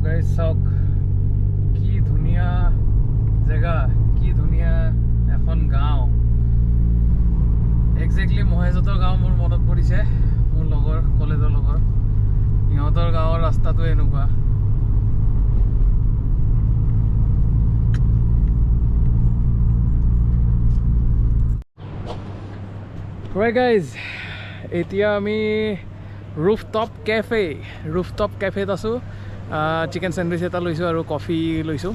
Guys চাওক কি ধুনীয়া জেগা, কি ধুনীয়া এখন গাঁও। একজেক্টলি মহেশতৰ গাঁও মোৰ মনত পৰিছে, মোৰ লগৰ কলেজৰ লগৰ। সিহঁতৰ গাঁৱৰ ৰাস্তাটো এনেকুৱা। Right guys, এতিয়া আমি rooftop cafe আছোঁ। চিকেন চেণ্ডউইচ এটা লৈছোঁ আৰু কফি লৈছোঁ।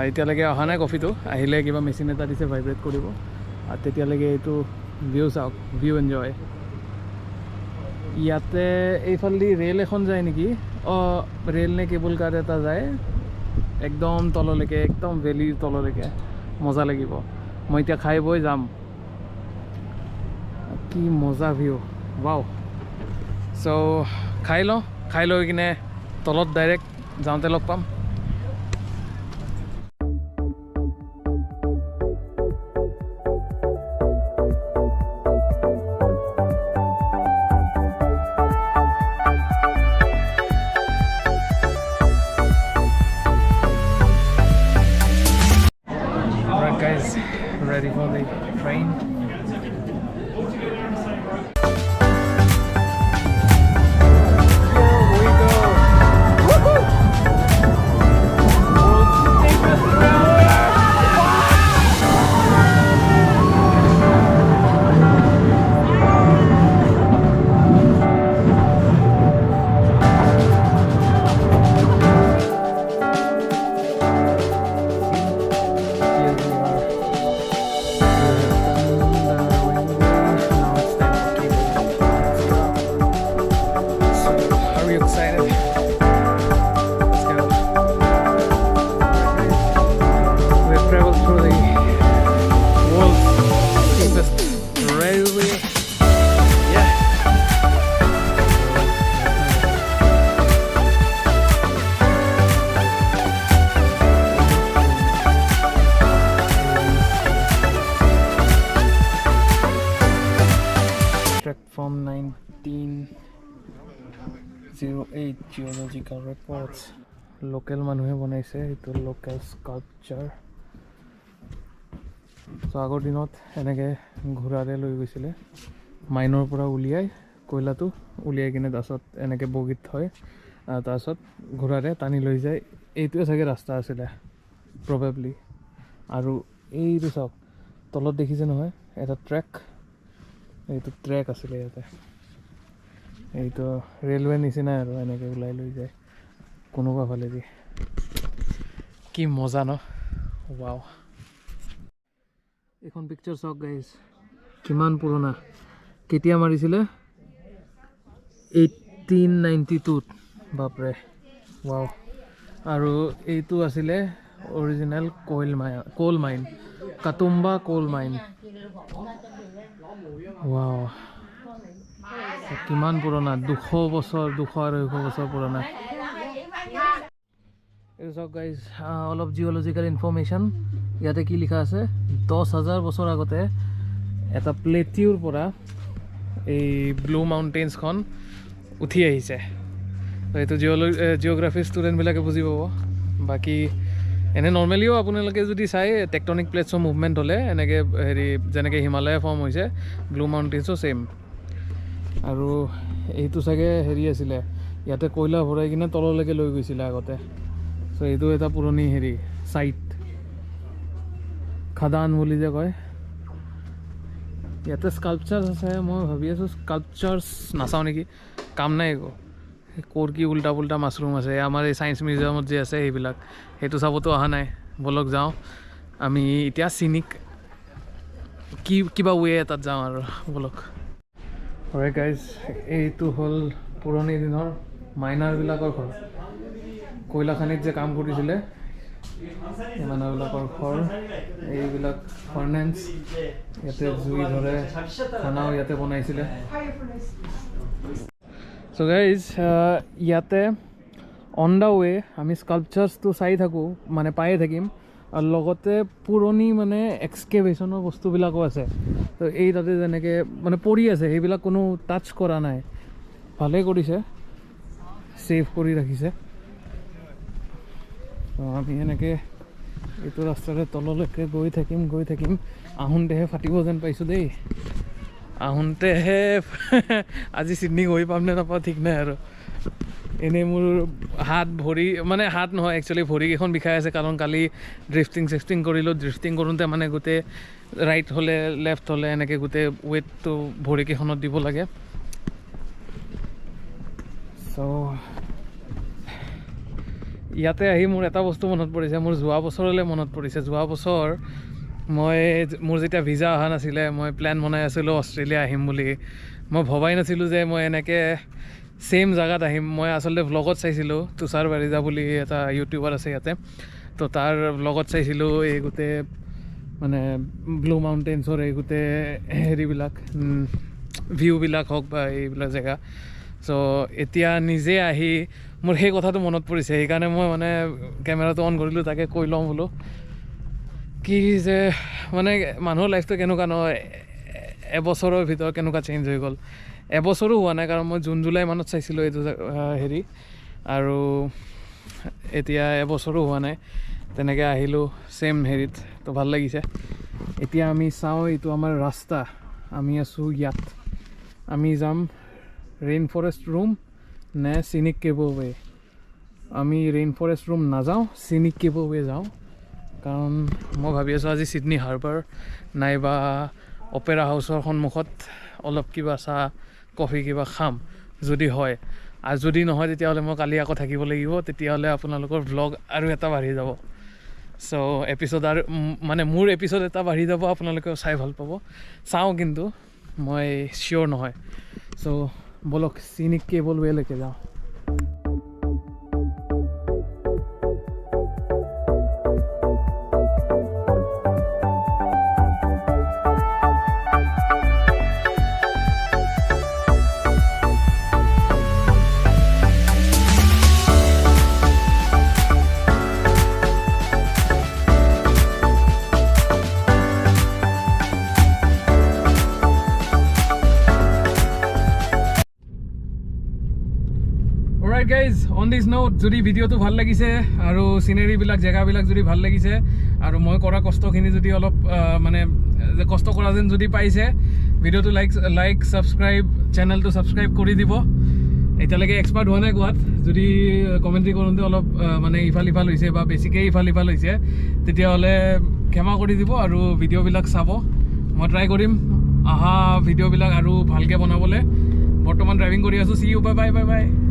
এতিয়ালৈকে অহা নাই কফিটো, আহিলে কিবা মেচিন এটা দিছে ভাইব্ৰেট কৰিব। আৰু তেতিয়ালৈকে এইটো ভিউ চাওক, ভিউ এনজয়। ইয়াতে এইফালেদি ৰেল এখন যায় নেকি, ৰেল নে কেবল কাৰ এটা যায় একদম তললৈকে, একদম ভেলিৰ তললৈকে। মজা লাগিব। মই এতিয়া খাই বৈ যাম। কি মজা ভিউ, ৱাও। চ' খাই লওঁ, খাই লৈ কিনে তলত ডাইৰেক্ট যাওঁতে লগ পাম। Alright guys, ready for the train. From 1908 geological reports. Local মানুহে বনাইছে, এইটো লোকেল স্কাল্পচাৰ। চ' আগৰ দিনত এনেকৈ ঘোঁৰাৰে লৈ গৈছিলে, মাইনৰ পৰা উলিয়াই কয়লাটো উলিয়াই কিনে তাৰপিছত এনেকৈ বগীত থয়, তাৰপিছত ঘোঁৰাৰে টানি লৈ যায়। এইটোৱে চাগে ৰাস্তা আছিলে প্ৰবেবলি। আৰু এইটো চাওক তলত দেখিছে নহয় এটা ট্ৰেক, এইটো ট্ৰেক আছিলে ইয়াতে। এইটো ৰেলৱে নিচিনাই আৰু এনেকৈ ওলাই লৈ যায় কোনোবা ফালেদি। কি মজা ন, ৱাও। এইখন পিকচাৰ চাওক গাইজ, কিমান পুৰণা, কেতিয়া মাৰিছিলে 1892ত। বাপৰে, ৱাও। আৰু এইটো আছিলে original coal mine, Katoomba coal mine. Wow, কিমান পুৰণা, 200 বছৰ, 200-250 বছৰ পুৰণা। এইটো চাওক গাইজ, অলপ জিঅ'লজিকেল ইনফৰ্মেশ্যন। ইয়াতে কি লিখা আছে, 10,000 বছৰ আগতে এটা প্লেটিউৰ পৰা এই ব্লু মাউণ্টেইনছখন উঠি আহিছে। এইটো জিঅ'গ্ৰাফি ষ্টুডেণ্টবিলাকে বুজি পাব। বাকী এনে নৰ্মেলিও আপোনালোকে যদি চাই টেকটনিক প্লেটছৰ মুভমেণ্ট হ'লে এনেকৈ হেৰি যেনেকৈ হিমালয় ফৰ্ম হৈছে, ব্লু মাউণ্টেইনছো ছেইম। আৰু এইটো চাগে হেৰি আছিলে, ইয়াতে কয়লা ভৰাই কিনে তললৈকে লৈ গৈছিলে আগতে। চ' এইটো এটা পুৰণি হেৰি চাইট, খাদান বুলি যে কয়। ইয়াতে স্কাল্পচাৰ্ছ আছে, মই ভাবি আছোঁ স্কাল্পচাৰ্ছ নাচাওঁ নেকি, কাম নাই একো। ক'ৰ কি উল্টা পুল্টা মাছৰুম আছে, আমাৰ এই ছায়েন্স মিউজিয়ামত যে আছে সেইবিলাক, সেইটো চাবতো অহা নাই। ব'লক যাওঁ আমি এতিয়া চিনিক কিবা ৱে এটাত যাওঁ আৰু, ব'লক। হয় গাইজ, এইটো হ'ল পুৰণি দিনৰ মাইনাৰবিলাকৰ ঘৰ, কয়লা খানিত যে কাম কৰিছিলে মানুহবিলাকৰ ঘৰ। এইবিলাক ফাৰ্নেন্স, ইয়াতে জুই ধৰে, খানাও ইয়াতে বনাইছিলে। চ' গাইজ, ইয়াতে অন দ্য ৱে আমি স্কাল্পচাৰ্ছটো চাই থাকোঁ, মানে পায়ে থাকিম। আৰু লগতে পুৰণি মানে এক্সকেভেশ্যনৰ বস্তুবিলাকো আছে। তো এই তাতে যেনেকৈ মানে পৰি আছে, সেইবিলাক কোনো টাচ কৰা নাই, ভালেই কৰিছে, ছেভ কৰি ৰাখিছে। আমি এনেকৈ এইটো ৰাস্তাৰে তললৈকে গৈ থাকিম আহোঁতেহে ফাটিব যেন পাইছোঁ দেই আহোঁতেহে আজি চিডনী গৈ পাম নে নাপাওঁ ঠিক নাই আৰু এনেই মোৰ হাত ভৰি মানে হাত নহয় একচুৱেলি ভৰিকেইখন বিষাই আছে কাৰণ কালি ড্ৰিফটিং কৰিলোঁ ড্ৰিফটিং কৰোঁতে মানে গোটেই ৰাইট হ'লে লেফ্ট হ'লে এনেকৈ গোটেই ৱেটটো ভৰিকেইখনত দিব লাগে চ' ইয়াতে আহি মোৰ এটা বস্তু মনত পৰিছে মোৰ যোৱা বছৰলৈ মনত পৰিছে যোৱা বছৰ মোৰ যেতিয়া ভিজা অহা নাছিলে মই প্লেন বনাই আছিলোঁ অষ্ট্ৰেলিয়া আহিম বুলি মই ভবাই নাছিলোঁ যে মই এনেকৈ ছেইম জেগাত আহিম মই আচলতে ভ্লগত চাইছিলোঁ তুষাৰ বাৰিজা বুলি এটা ইউটিউবাৰ আছে ইয়াতে তো তাৰ ভ্লগত চাইছিলোঁ এই গোটেই মানে ব্লু মাউণ্টেইনছৰ এই গোটেই হেৰিবিলাক ভিউবিলাক হওক বা এইবিলাক জেগা চ' এতিয়া নিজে আহি মোৰ সেই কথাটো মনত পৰিছে সেইকাৰণে মই মানে কেমেৰাটো অন কৰিলোঁ তাকে কৈ লওঁ বোলো কি যে মানে মানুহৰ লাইফটো কেনেকুৱা নহয় এবছৰৰ ভিতৰত কেনেকুৱা চেঞ্জ হৈ গ'ল এবছৰো হোৱা নাই কাৰণ মই জুন জুলাই মানত চাইছিলোঁ এইটো হেৰি আৰু এতিয়া এবছৰো হোৱা নাই তেনেকৈ আহিলোঁ ছেইম হেৰিত তো ভাল লাগিছে এতিয়া আমি চাওঁ এইটো আমাৰ ৰাস্তা আমি আছোঁ ইয়াত আমি যাম rainforest ৰুম নে চিনিক কেবৱে আমি rainforest ৰুম নাযাওঁ চিনিক কেবৱে যাওঁ কাৰণ মই ভাবি আছোঁ আজি চিডনী হাৰ্বাৰ নাইবা অপেৰা হাউচৰ সন্মুখত অলপ কিবা চাহ কফি কিবা খাম যদি হয় আৰু যদি নহয় তেতিয়াহ'লে মই কালি আকৌ থাকিব লাগিব তেতিয়াহ'লে আপোনালোকৰ ভ্লগ আৰু এটা বাঢ়ি যাব চ' এপিছ'ড আৰু মানে মোৰ এপিছ'ড এটা বাঢ়ি যাব আপোনালোকেও চাই ভাল পাব চাওঁ কিন্তু মই চিয়'ৰ নহয় চ' বলক চিনিক কেবল ৱেলৈকে যাওঁ alright guys on this note যদি ভিডিঅ'টো ভাল লাগিছে আৰু চিনেৰীবিলাক জেগাবিলাক যদি ভাল লাগিছে আৰু মই কৰা কষ্টখিনি যদি অলপ মানে কষ্ট কৰা যেন যদি পাইছে ভিডিঅ'টো লাইক ছাবস্ক্ৰাইব চেনেলটো ছাবস্ক্ৰাইব কৰি দিব এতিয়ালৈকে এক্সপাৰ্ট হোৱা নাই কোৱাত যদি কমেণ্ট্ৰি কৰোঁতে অলপ মানে ইফাল সিফাল হৈছে বা বেছিকৈ ইফাল সিফাল হৈছে তেতিয়াহ'লে ক্ষমা কৰি দিব আৰু ভিডিঅ'বিলাক চাব মই ট্ৰাই কৰিম অহা ভিডিঅ'বিলাক আৰু ভালকৈ বনাবলৈ বৰ্তমান ড্ৰাইভিং কৰি আছোঁ C U bye bye bye bye